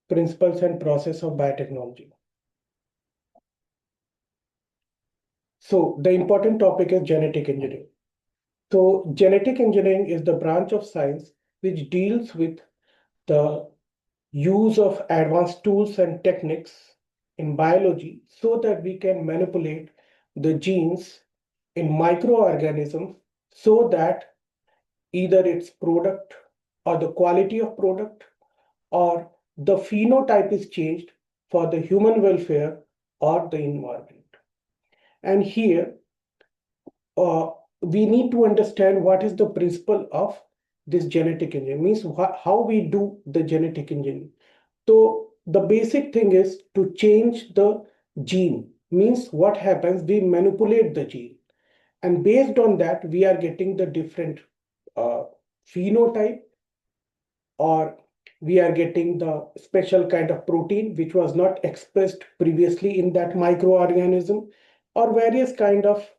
principles and process of biotechnology. So the important topic is genetic engineering. So genetic engineering is the branch of science which deals with the use of advanced tools and techniques in biology so that we can manipulate the genes in microorganisms so that either its product or the quality of product or the phenotype is changed for the human welfare or the environment. And here uh, we need to understand what is the principle of this genetic engineering, means how we do the genetic engineering. So the basic thing is to change the gene, means what happens, we manipulate the gene, and based on that we are getting the different uh, phenotype, or we are getting the special kind of protein which was not expressed previously in that microorganism, or various kind of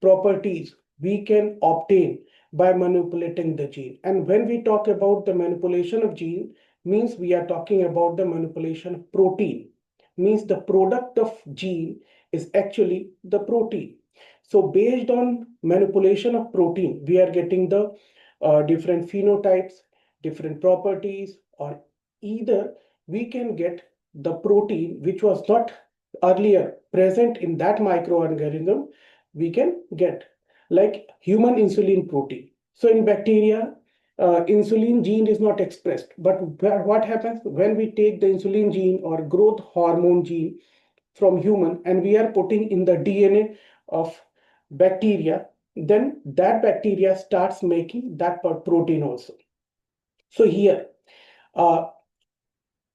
properties we can obtain by manipulating the gene. And when we talk about the manipulation of gene, means we are talking about the manipulation of protein, means the product of gene is actually the protein. So based on manipulation of protein, we are getting the different phenotypes, different properties, or either we can get the protein which was not earlier present in that microorganism, we can get, like human insulin protein. So in bacteria, insulin gene is not expressed, but what happens when we take the insulin gene or growth hormone gene from human and we are putting in the DNA of bacteria, then that bacteria starts making that protein also. So here, uh,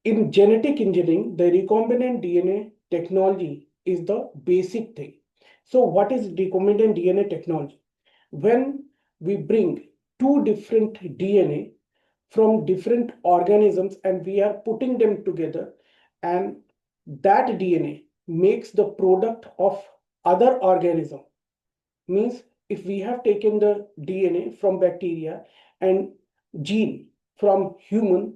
in genetic engineering, the recombinant DNA technology is the basic thing. So what is recombinant DNA technology? When we bring two different DNA from different organisms and we are putting them together, and that DNA makes the product of other organism, means if we have taken the DNA from bacteria and gene from human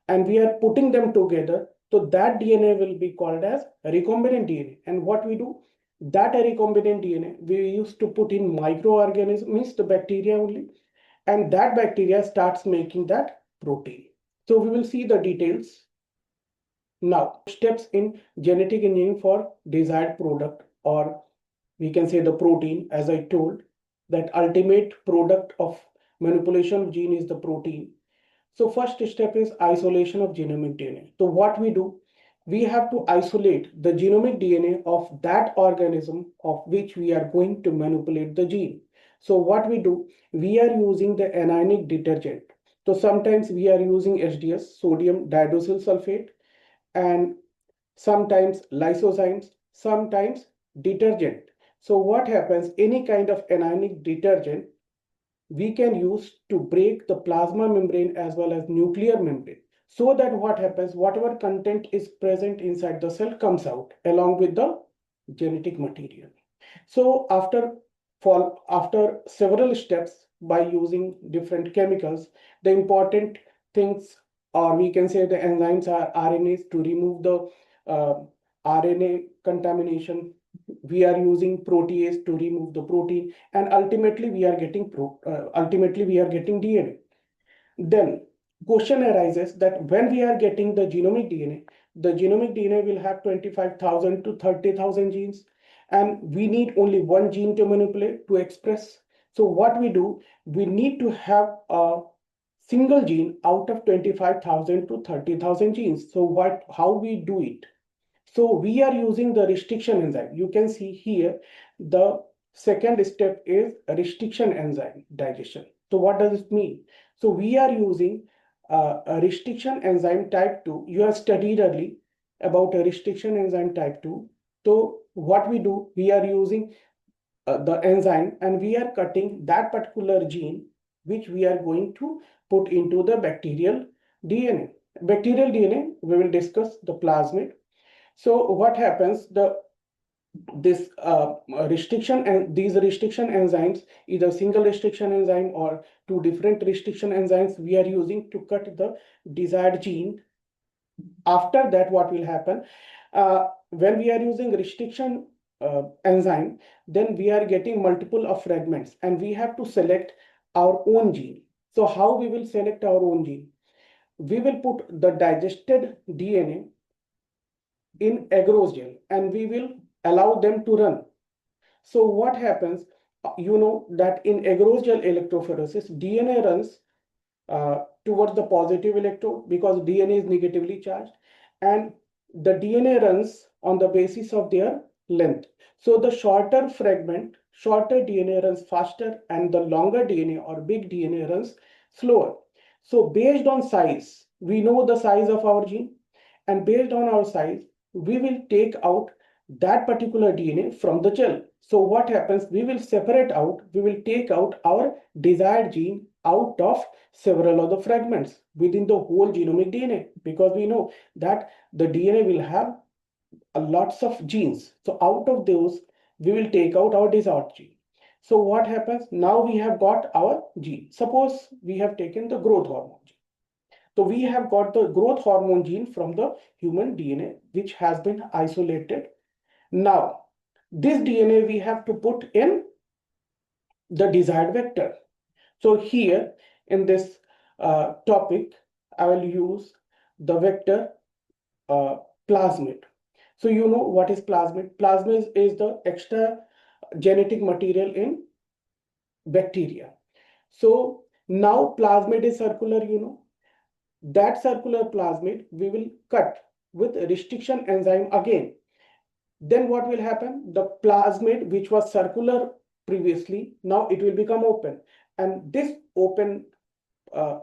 and we are putting them together, so that DNA will be called as recombinant DNA. And what we do, that recombinant DNA we used to put in microorganism, means the bacteria only, and that bacteria starts making that protein. So we will see the details now. Steps in genetic engineering for desired product, or we can say the protein. As I told, that ultimate product of manipulation of gene is the protein. So first step is isolation of genomic DNA. So what we do, we have to isolate the genomic DNA of that organism of which we are going to manipulate the gene. So what we do, we are using the anionic detergent. So sometimes we are using SDS, sodium diadosyl sulfate, and sometimes lysozymes, sometimes detergent. So what happens, any kind of anionic detergent we can use to break the plasma membrane as well as nuclear membrane, so that what happens, whatever content is present inside the cell comes out along with the genetic material. So after several steps by using different chemicals, the important things, or we can say the enzymes, are RNAs to remove the uh, RNA contamination. We are using protease to remove the protein, and ultimately we are getting DNA. Then question arises that when we are getting the genomic DNA will have 25,000 to 30,000 genes, and we need only one gene to manipulate to express. So what we do, we need to have a single gene out of 25,000 to 30,000 genes. So how we do it? So we are using the restriction enzyme. You can see here the second step is restriction enzyme digestion. So what does it mean? So we are using a restriction enzyme type 2. You have studied early about a restriction enzyme type 2. So what we do, we are using the enzyme and we are cutting that particular gene which we are going to put into the bacterial DNA. Bacterial DNA, we will discuss the plasmid. So what happens, this restriction, and these restriction enzymes, either single restriction enzyme or two different restriction enzymes we are using to cut the desired gene After that, what will happen? When we are using restriction enzyme, then we are getting multiple of fragments and we have to select our own gene. So how we will select our own gene? We will put the digested DNA in agarose gel and we will allow them to run. So what happens? You know that in agarose gel electrophoresis, DNA runs towards the positive electrode because DNA is negatively charged, and the DNA runs on the basis of their length. So the shorter fragment, shorter DNA runs faster, and the longer DNA or big DNA runs slower. So based on size, we know the size of our gene, and based on our size, we will take out that particular DNA from the gel. So what happens? We will separate out, we will take out our desired gene out of several of the fragments within the whole genomic DNA, because we know that the DNA will have lots of genes. So out of those, we will take out our desired gene. So what happens? Now we have got our gene. Suppose we have taken the growth hormone gene. So we have got the growth hormone gene from the human DNA, which has been isolated. Now, this DNA we have to put in the desired vector. So here in this topic, I will use the vector plasmid. So you know what is plasmid? Plasmid is the extra genetic material in bacteria. So now plasmid is circular, you know. That circular plasmid we will cut with restriction enzyme again. Then what will happen? The plasmid which was circular previously, now it will become open. And this open uh,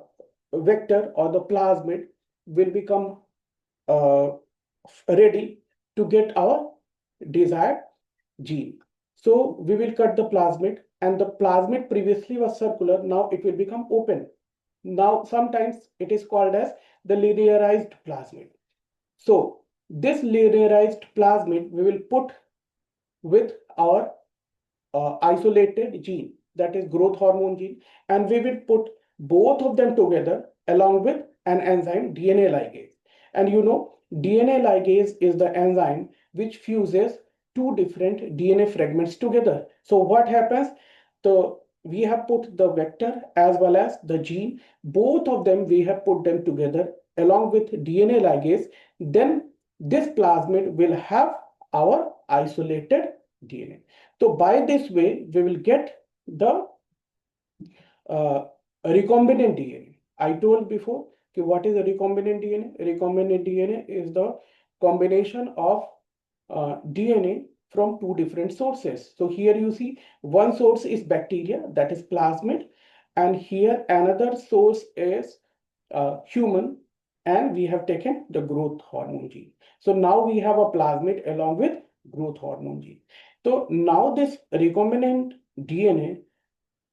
vector or the plasmid will become uh, ready to get our desired gene. So we will cut the plasmid, and the plasmid previously was circular, now it will become open. Now sometimes it is called as the linearized plasmid. So this linearized plasmid we will put with our isolated gene, that is growth hormone gene, and we will put both of them together along with an enzyme DNA ligase. And you know, DNA ligase is the enzyme which fuses two different DNA fragments together. So what happens? We have put the vector as well as the gene, both of them we have put them together along with DNA ligase. Then this plasmid will have our isolated DNA. So by this way, we will get the recombinant DNA. I told before, what is a recombinant DNA? Recombinant DNA is the combination of DNA from two different sources. So here you see one source is bacteria, that is plasmid, and here another source is human, and we have taken the growth hormone gene. So now we have a plasmid along with growth hormone gene. So now this recombinant DNA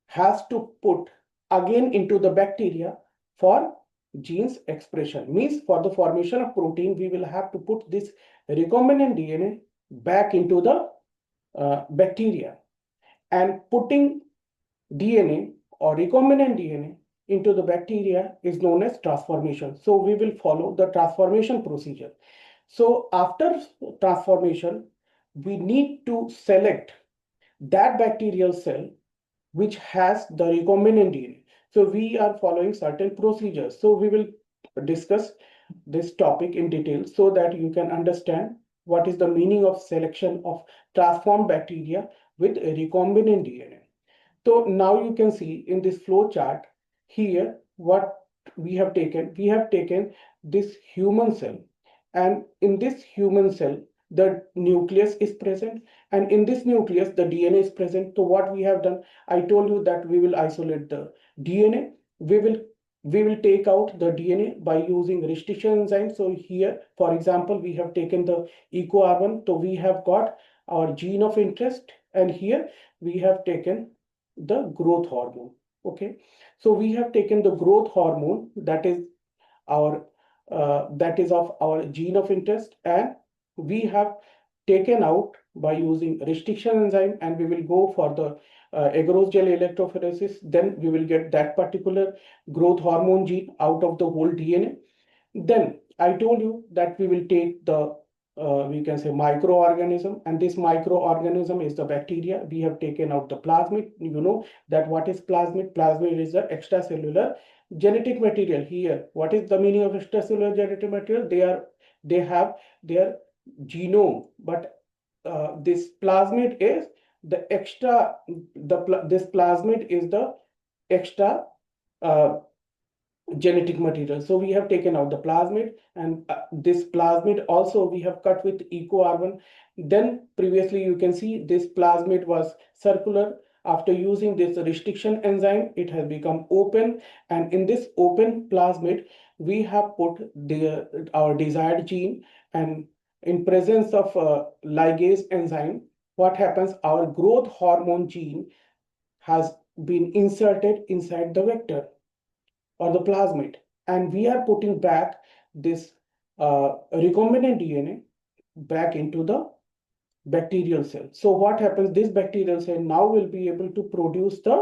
has to put again into the bacteria for genes expression. Means for the formation of protein, we will have to put this recombinant DNA back into the bacteria. And putting DNA or recombinant DNA into the bacteria is known as transformation. So we will follow the transformation procedure. So after transformation, we need to select that bacterial cell which has the recombinant DNA. So we are following certain procedures. So we will discuss this topic in detail so that you can understand what is the meaning of selection of transformed bacteria with recombinant DNA. So now you can see in this flow chart here what we have taken. We have taken this human cell, and in this human cell the nucleus is present, and in this nucleus the DNA is present. So what we have done, I told you that we will isolate the DNA. We will take out the DNA by using restriction enzyme. So here, for example, we have taken the EcoR1. So we have got our gene of interest, and here we have taken the growth hormone. Okay, so we have taken the growth hormone, that is our that is of our gene of interest, and we have taken out by using restriction enzyme, and we will go for the agarose gel electrophoresis. Then we will get that particular growth hormone gene out of the whole DNA. Then I told you that we will take the we can say microorganism, and this microorganism is the bacteria. We have taken out the plasmid. You know that what is plasmid? Plasmid is the extracellular genetic material. Here, what is the meaning of extracellular genetic material? They have their genome, but this plasmid is the extra. This plasmid is the extra uh, genetic material. So we have taken out the plasmid, and this plasmid also we have cut with EcoR1. Then previously you can see this plasmid was circular. After using this restriction enzyme, it has become open, and in this open plasmid, we have put our desired gene, and in presence of ligase enzyme, what happens? Our growth hormone gene has been inserted inside the vector or the plasmid, and we are putting back this recombinant DNA back into the bacterial cell. So what happens? This bacterial cell now will be able to produce the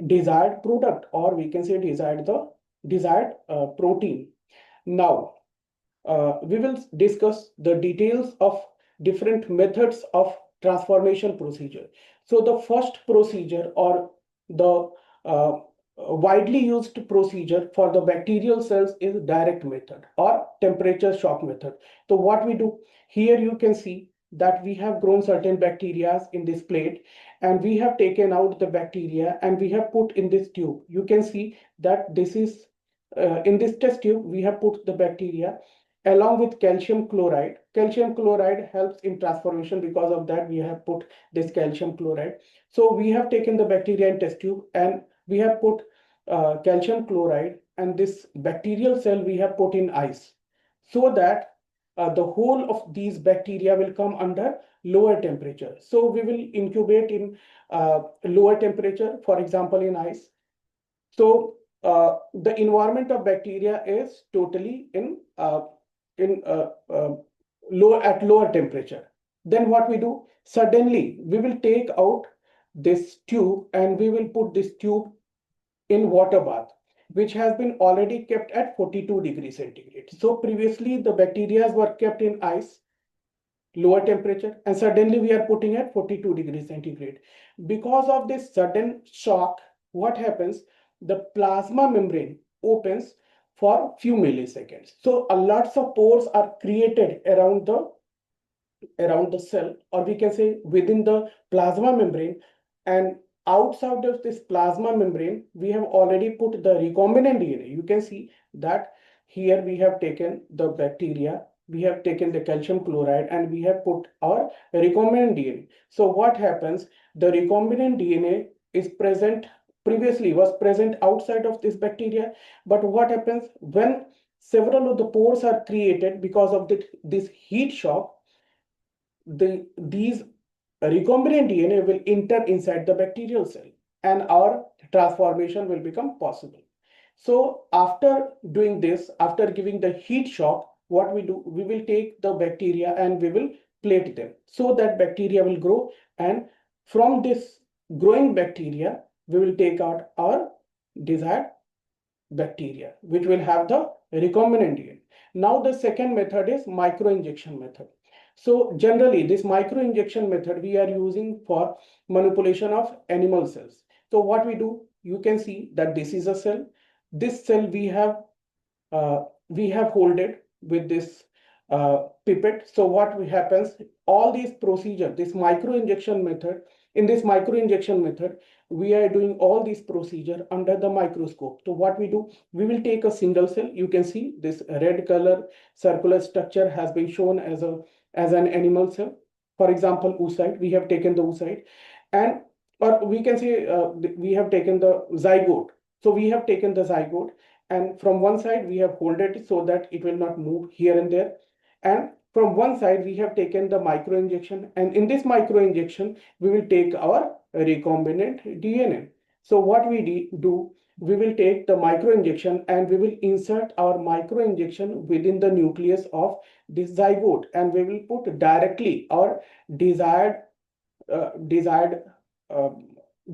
desired product, or we can say desired protein. Now we will discuss the details of different methods of transformation procedure. So the first procedure, or the widely used procedure for the bacterial cells, is direct method or temperature shock method. So what we do here, you can see that we have grown certain bacteria in this plate, and we have taken out the bacteria and we have put in this tube. You can see that this is in this test tube we have put the bacteria along with calcium chloride. Calcium chloride helps in transformation, because of that we have put this calcium chloride. So we have taken the bacteria in test tube, and we have put calcium chloride, and this bacterial cell we have put in ice, so that the whole of these bacteria will come under lower temperature. So we will incubate in lower temperature, for example in ice. So the environment of bacteria is totally in lower temperature. Then what we do? Suddenly we will take out this tube, and we will put this tube in water bath, which has been already kept at 42 degrees centigrade. So previously the bacteria were kept in ice, lower temperature, and suddenly we are putting at 42 degrees centigrade. Because of this sudden shock, what happens? The plasma membrane opens for few milliseconds. So a lots of pores are created around the cell, or we can say within the plasma membrane. And outside of this plasma membrane, we have already put the recombinant DNA. You can see that here we have taken the bacteria, we have taken the calcium chloride, and we have put our recombinant DNA. So what happens? The recombinant DNA is present, previously was present outside of this bacteria, but what happens when several of the pores are created because of this heat shock? These recombinant DNA will enter inside the bacterial cell, and our transformation will become possible. So after doing this, after giving the heat shock, what we do? We will take the bacteria and we will plate them, so that bacteria will grow, and from this growing bacteria, we will take out our desired bacteria, which will have the recombinant DNA. Now the second method is microinjection method. So generally this microinjection method we are using for manipulation of animal cells. So what we do, you can see that this is a cell. This cell we have holded with this pipette. So what happens? All these procedure, this microinjection method, in this microinjection method, we are doing all these procedure under the microscope. So what we do? We will take a single cell. You can see this red color circular structure has been shown as an animal cell. For example, oocyte. We have taken the oocyte, and or we can say we have taken the zygote. So we have taken the zygote, and from one side we have holded it so that it will not move here and there. And from one side we have taken the microinjection, and in this microinjection we will take our recombinant DNA. So what we do, we will take the microinjection and we will insert our microinjection within the nucleus of this zygote, and we will put directly our desired uh,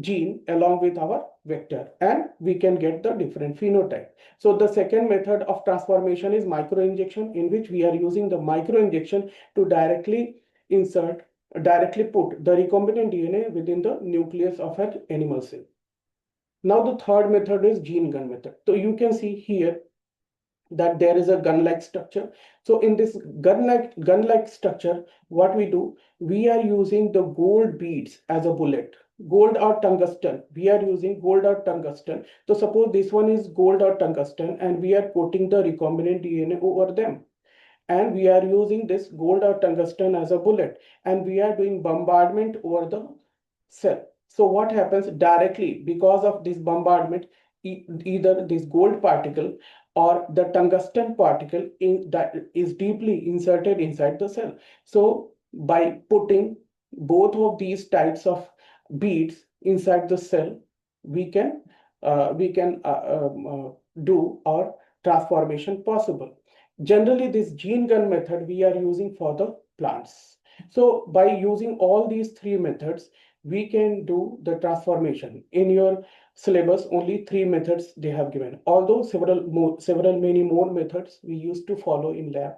gene along with our vector, and we can get the different phenotype. So the second method of transformation is microinjection, in which we are using the microinjection to directly put the recombinant DNA within the nucleus of an animal cell. Now the third method is gene gun method. So you can see here that there is a gun-like structure. So in this gun-like structure, what we do, we are using the gold beads as a bullet. Gold or tungsten. We are using gold or tungsten. So suppose this one is gold or tungsten, and we are putting the recombinant DNA over them. And we are using this gold or tungsten as a bullet, and we are doing bombardment over the cell. So what happens directly because of this bombardment, either this gold particle or the tungsten particle that is deeply inserted inside the cell. So by putting both of these types of beads inside the cell, we can do our transformation possible. Generally, this gene gun method we are using for the plants. So by using all these three methods, we can do the transformation. In your syllabus, only three methods they have given, although many more methods we used to follow in lab.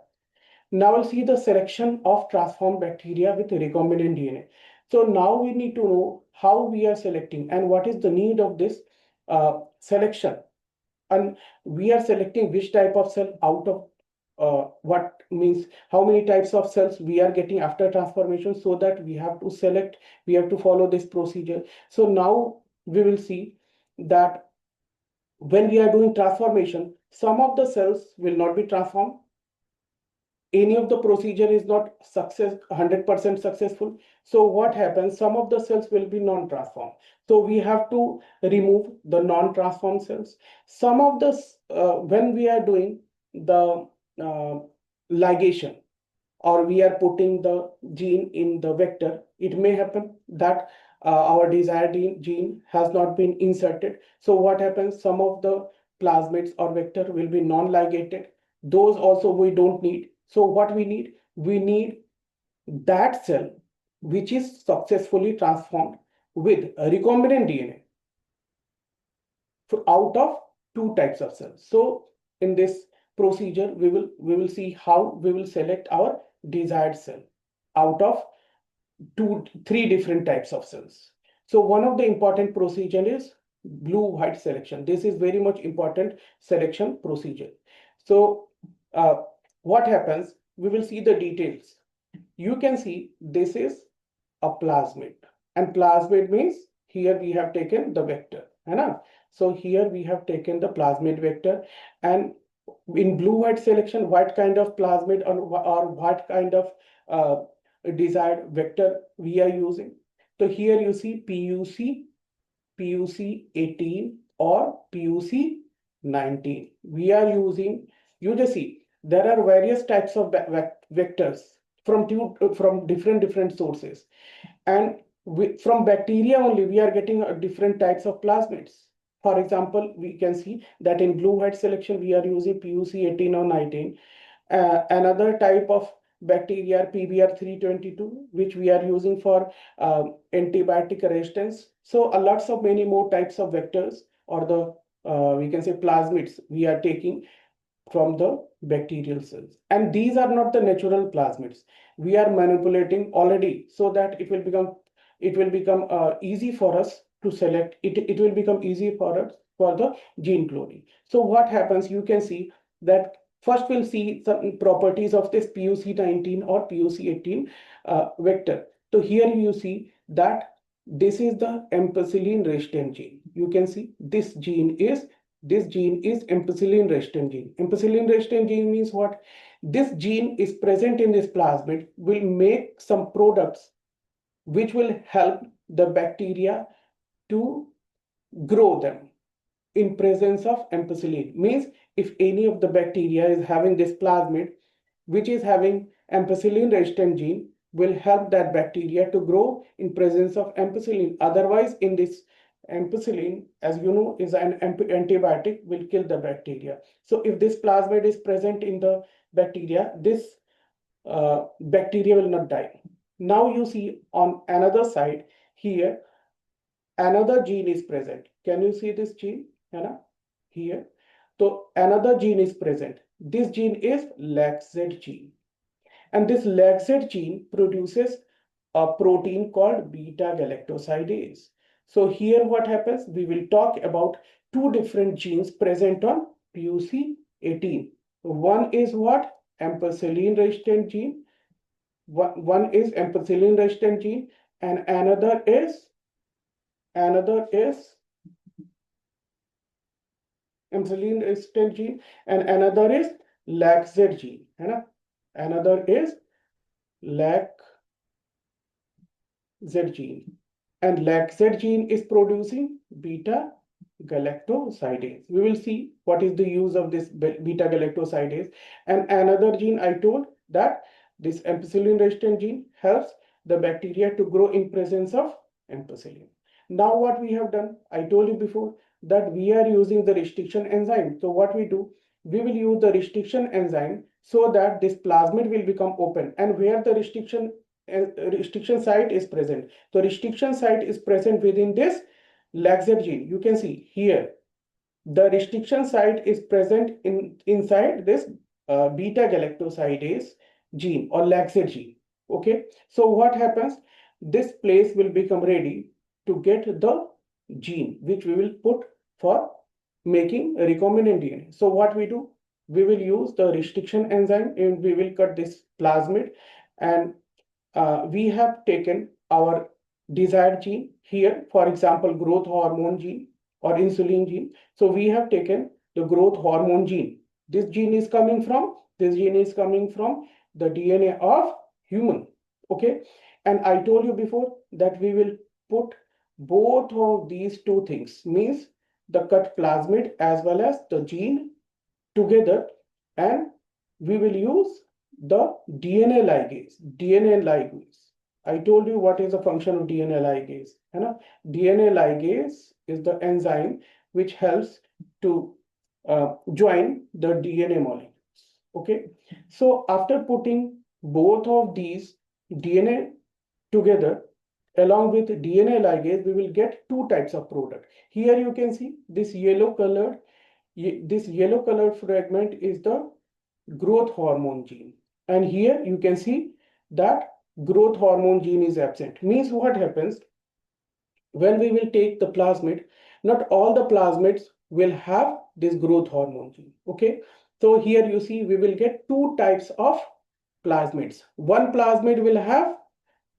Now we'll see the selection of transformed bacteria with recombinant DNA. So now we need to know how we are selecting and what is the need of this selection. And we are selecting which type of cell out of what means how many types of cells we are getting after transformation, so that we have to select, we have to follow this procedure. So now we will see that when we are doing transformation, some of the cells will not be transformed. Any of the procedure is not 100% successful. So what happens, some of the cells will be non-transformed, so we have to remove the non-transformed cells. Some of the when we are doing the ligation, or we are putting the gene in the vector, it may happen that our desired gene has not been inserted. So what happens, some of the plasmids or vector will be non-ligated. Those also we don't need. So what we need? We need that cell which is successfully transformed with a recombinant DNA out of two types of cells. So in this procedure, we will see how we will select our desired cell out of three different types of cells. So one of the important procedure is blue-white selection. This is very much important selection procedure. So what happens? We will see the details. You can see this is a plasmid, and plasmid means here we have taken the vector. So here we have taken the plasmid vector, and in blue-white selection, what kind of plasmid or what kind of desired vector we are using. So here you see PUC 18 or PUC 19. We are using, you just see, there are various types of vectors from different sources, and from bacteria only we are getting different types of plasmids. For example, we can see that in blue-white selection we are using PUC 18 or 19. Another type of bacteria, PBR 322, which we are using for antibiotic resistance. So lots of many more types of vectors, or the we can say plasmids, we are taking from the bacterial cells. And these are not the natural plasmids. We are manipulating already, so that it will become easy for us to select. It will become easy for us for the gene cloning. So what happens, you can see that first we'll see some properties of this PUC 19 or PUC 18 vector. So here you see that this is the ampicillin resistant gene. You can see this gene is ampicillin resistant gene. Ampicillin resistant gene means what? This gene is present in this plasmid, will make some products which will help the bacteria to grow them in presence of ampicillin. Means if any of the bacteria is having this plasmid which is having ampicillin resistant gene, will help that bacteria to grow in presence of ampicillin. Otherwise, in this ampicillin, as you know, is an antibiotic, will kill the bacteria. So if this plasmid is present in the bacteria, this bacteria will not die. Now you see on another side here, another gene is present. Can you see this gene, Hannah? Here. So another gene is present. This gene is LAGZ gene. And this LAGZ gene produces a protein called beta galactosidase. So here what happens, we will talk about two different genes present on PUC18. One is what? Ampicillin resistant gene. One is ampicillin resistant gene, and another is ampicillin resistant gene, and another is LAGZ gene. Another is LAGZ gene. And LAGZ gene is producing beta galactosidase. We will see what is the use of this beta galactosidase. And another gene I told that this ampicillin resistant gene helps the bacteria to grow in presence of ampicillin. Now what we have done, I told you before that we are using the restriction enzyme. So what we do, we will use the restriction enzyme so that this plasmid will become open, and where the restriction site is present. The restriction site is present within this LAGZ gene. You can see here the restriction site is present inside this beta galactosidase gene or LAGZ gene. Okay, so what happens? This place will become ready to get the gene which we will put for making recombinant DNA. So what we do? We will use the restriction enzyme and we will cut this plasmid, and we have taken our desired gene here, for example, growth hormone gene or insulin gene. So we have taken the growth hormone gene. This gene is coming from the DNA of human. Okay. And I told you before that we will put both of these two things, means the cut plasmid as well as the gene together, and we will use the DNA ligase. I told you what is the function of DNA ligase. DNA ligase is the enzyme which helps to join the DNA molecules. Okay. So after putting both of these DNA together along with DNA ligase, we will get two types of product. Here you can see this yellow colored fragment is the growth hormone gene, and here you can see that growth hormone gene is absent. Means what happens when we will take the plasmid, not all the plasmids will have this growth hormone gene. Okay, so here you see we will get two types of plasmids. One plasmid will have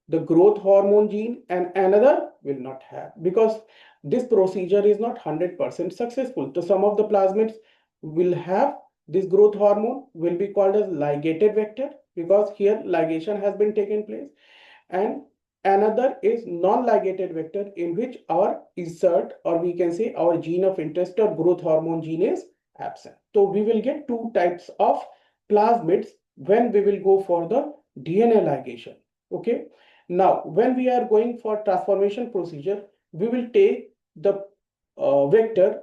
the growth hormone gene and another will not have, because this procedure is not 100% successful. So some of the plasmids will have this growth hormone, will be called as ligated vector because here ligation has been taken place, and another is non-ligated vector in which our insert, or we can say our gene of interest or growth hormone gene, is absent. So we will get two types of plasmids when we will go for the DNA ligation. Okay. Now, when we are going for transformation procedure, we will take the vector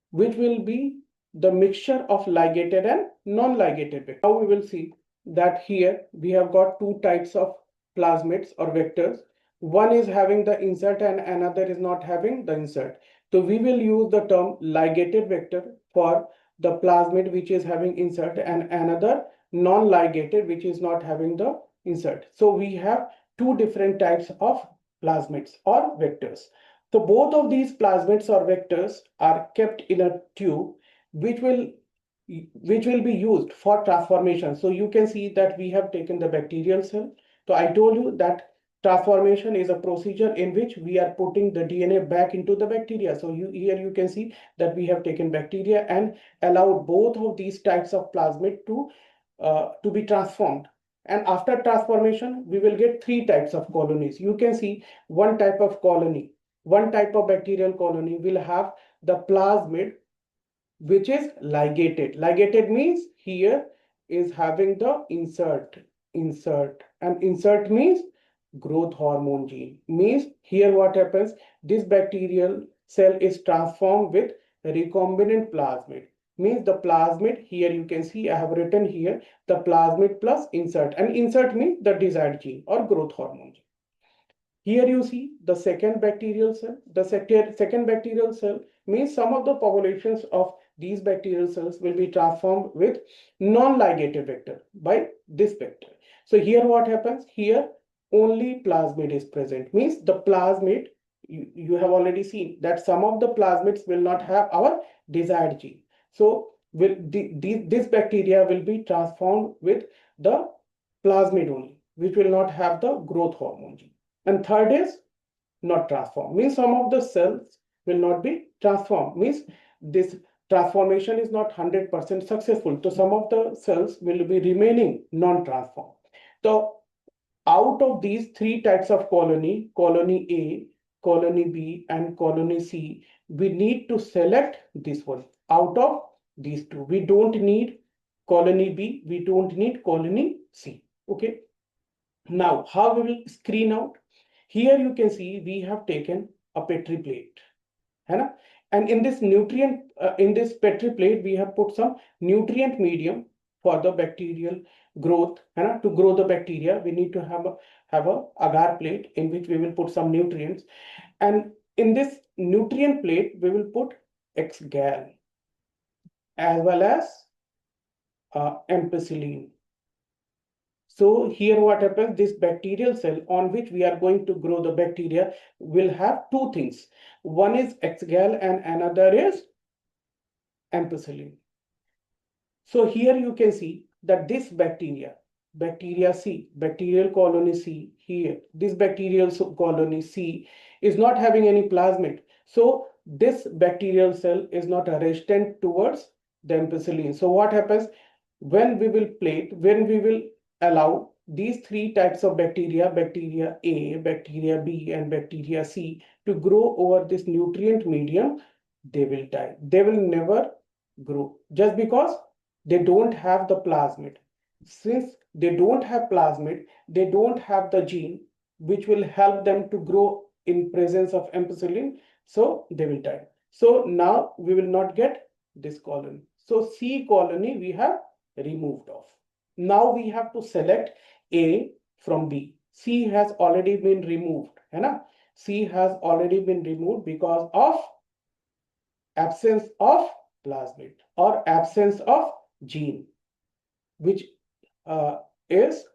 which will be the mixture of ligated and non-ligated vector. Now we will see that here we have got two types of plasmids or vectors. One is having the insert and another is not having the insert. So we will use the term ligated vector for the plasmid which is having insert, and another non-ligated which is not having the insert. So we have two different types of plasmids or vectors. So both of these plasmids or vectors are kept in a tube which will be used for transformation. So you can see that we have taken the bacterial cell. So I told you that transformation is a procedure in which we are putting the DNA back into the bacteria. So here you can see that we have taken bacteria and allowed both of these types of plasmid to be transformed. And after transformation, we will get three types of colonies. You can see one type of colony, one type of bacterial colony will have the plasmid which is ligated. Ligated means here is having the insert, and insert means growth hormone gene. Means here what happens, this bacterial cell is transformed with recombinant plasmid. Means the plasmid, here you can see I have written here the plasmid plus insert, and insert means the desired gene or growth hormone gene. Here you see the second bacterial cell. The second bacterial cell means some of the populations of these bacterial cells will be transformed with non-ligated vector by this vector. So here what happens? Here only plasmid is present. Means the plasmid, you have already seen that some of the plasmids will not have our desired gene. So this bacteria will be transformed with the plasmid only, which will not have the growth hormone gene. And third is not transformed, means some of the cells will not be transformed, means this transformation is not 100% successful. So some of the cells will be remaining non-transformed. So out of these three types of colony, colony A, colony B, and colony C, we need to select this one out of these two. We don't need colony B, we don't need colony C. Okay. Now, how we will screen out? Here you can see we have taken a Petri plate, है ना? And in this in this Petri plate, we have put some nutrient medium for the bacterial growth, है ना? To grow the bacteria, we need to have a agar plate in which we will put some nutrients, and in this nutrient plate we will put X-gal as well as ampicillin. So here what happens, this bacterial cell on which we are going to grow the bacteria will have two things. One is X-gal and another is ampicillin. So here you can see that this bacteria C, bacterial colony C, here, this bacterial colony C is not having any plasmid. So this bacterial cell is not resistant towards the ampicillin. So what happens when we will allow these three types of bacteria, bacteria A, bacteria B, and bacteria C, to grow over this nutrient medium, they will die. They will never grow just because they don't have the plasmid. Since they don't have plasmid, they don't have the gene which will help them to grow in presence of ampicillin, so they will die. So now we will not get this colony. So C colony we have removed off. Now we have to select A from B. C has already been removed, है ना? C has already been removed because of absence of plasmid or absence of gene, which is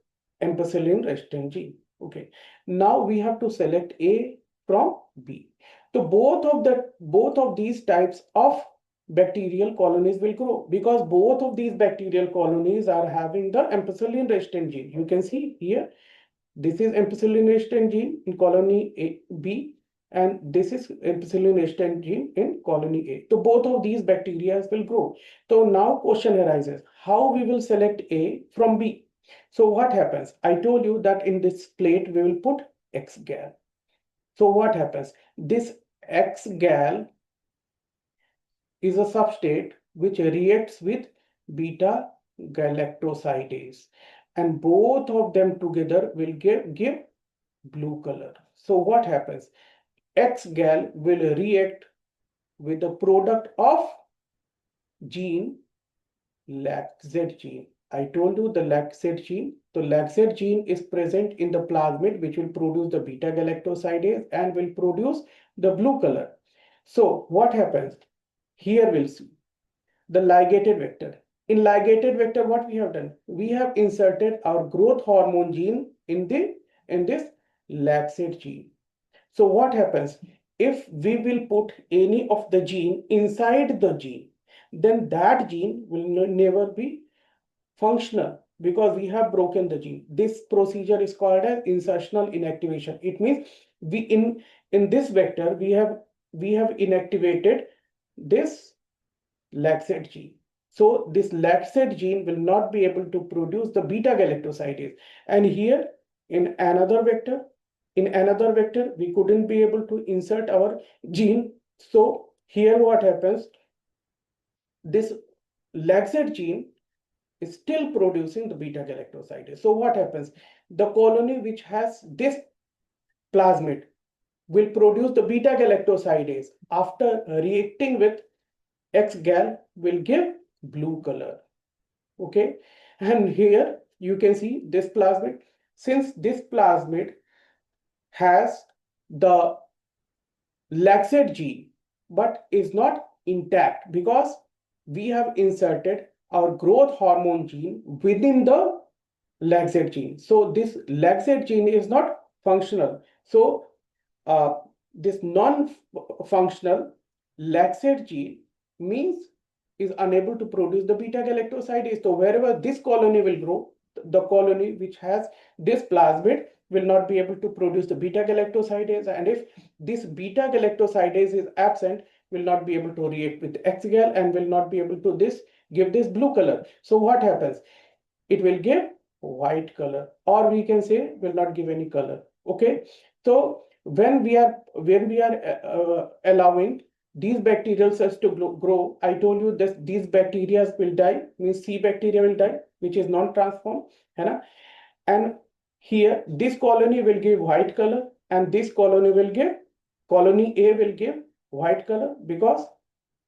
ampicillin resistant gene. Okay. Now we have to select A from B. So both of these types of bacterial colonies will grow because both of these bacterial colonies are having the ampicillin resistant gene. You can see here, this is ampicillin resistant gene in colony A, B, and this is ampicillin resistant gene in colony A. So both of these bacteria will grow. So now question arises, how we will select A from B? So what happens? I told you that in this plate we will put X-gal. So what happens? This X-gal is a substrate which reacts with beta galactosidase, and both of them together will give blue color. So what happens? X-gal will react with the product of gene LAC-Z gene. I told you the LAC-Z gene. So LAC-Z gene is present in the plasmid, which will produce the beta galactosidase and will produce the blue color. So what happens? Here we'll see the ligated vector. In ligated vector, what we have done? We have inserted our growth hormone gene in this LAC-Z gene. So what happens? If we will put any of the gene inside the gene, then that gene will never be functional because we have broken the gene. This procedure is called as insertional inactivation. It means we in this vector we have inactivated this LAC-Z gene. So this LAC-Z gene will not be able to produce the beta galactosidase. And here in another vector, we couldn't be able to insert our gene. So here what happens? This LAC-Z gene is still producing the beta galactosidase. So what happens? The colony which has this plasmid will produce the beta galactosidase. After reacting with X-gal will give blue color. Okay, and here you can see this plasmid. Since this plasmid has the laxate gene, but is not intact because we have inserted our growth hormone gene within the laxate gene. So this laxate gene is not functional. So this non-functional laxate gene means is unable to produce the beta galactosidase. So wherever this colony will grow, the colony which has this plasmid will not be able to produce the beta galactosidase, and if this beta galactosidase is absent, will not be able to react with XGAL and will not be able to give this blue color. So what happens? It will give white color, or we can say will not give any color. Okay, so when we are allowing these bacterial cells to grow, I told you that these bacteria will die, means C bacteria will die, which is non-transformed, and here this colony will give white color, and this colony A will give white color, because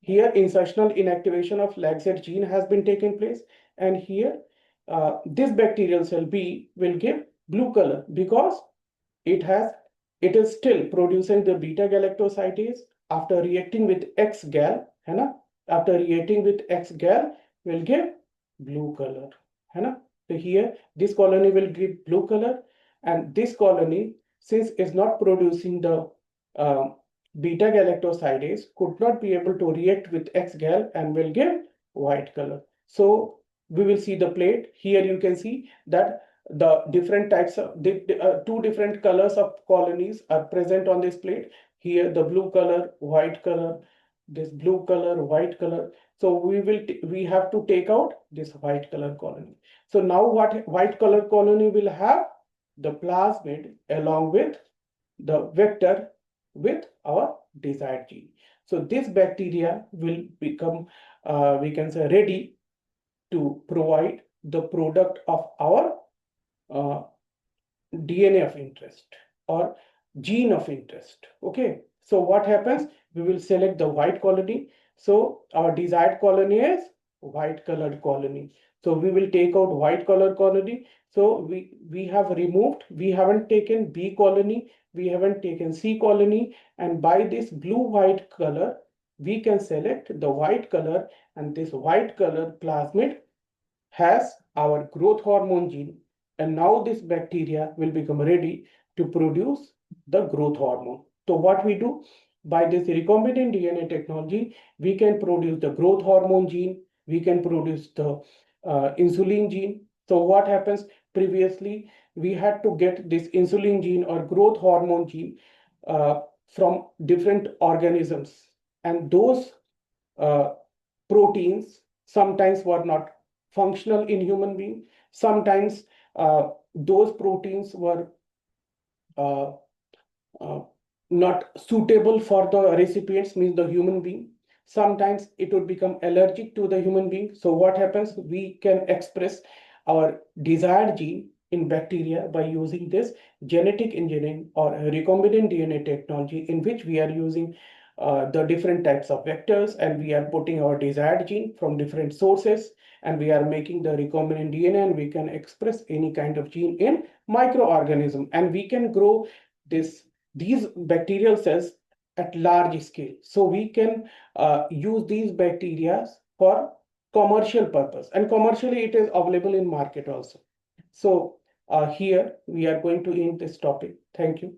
here insertional inactivation of laxate gene has been taking place, and here this bacterial cell B will give blue color because it is still producing the beta galactosidase after reacting with XGAL, है ना? After reacting with XGAL will give blue color, है ना? So here this colony will give blue color, and this colony, since is not producing the beta galactosidase, could not be able to react with XGAL and will give white color. So we will see the plate. Here you can see that the different types of two different colors of colonies are present on this plate. Here the blue color, white color, this blue color, white color. So we have to take out this white color colony. So now what white color colony will have? The plasmid along with the vector with our desired gene. So this bacteria will become, we can say, ready to provide the product of our DNA of interest or gene of interest. Okay, so what happens? We will select the white colony. So our desired colony is white colored colony. So we will take out white color colony. So we have removed, we haven't taken B colony, we haven't taken C colony, and by this blue-white color, we can select the white color, and this white color plasmid has our growth hormone gene, and now this bacteria will become ready to produce the growth hormone. So what we do by this recombinant DNA technology, we can produce the growth hormone gene, we can produce the insulin gene. So what happens? Previously, we had to get this insulin gene or growth hormone gene from different organisms, and those proteins sometimes were not functional in human being. Sometimes those proteins were not suitable for the recipients, means the human being. Sometimes it would become allergic to the human being. So what happens? We can express our desired gene in bacteria by using this genetic engineering or recombinant DNA technology, in which we are using the different types of vectors, and we are putting our desired gene from different sources, and we are making the recombinant DNA, and we can express any kind of gene in microorganism, and we can grow these bacterial cells at large scale. So we can use these bacteria for commercial purpose, and commercially it is available in market also. So here we are going to end this topic. Thank you.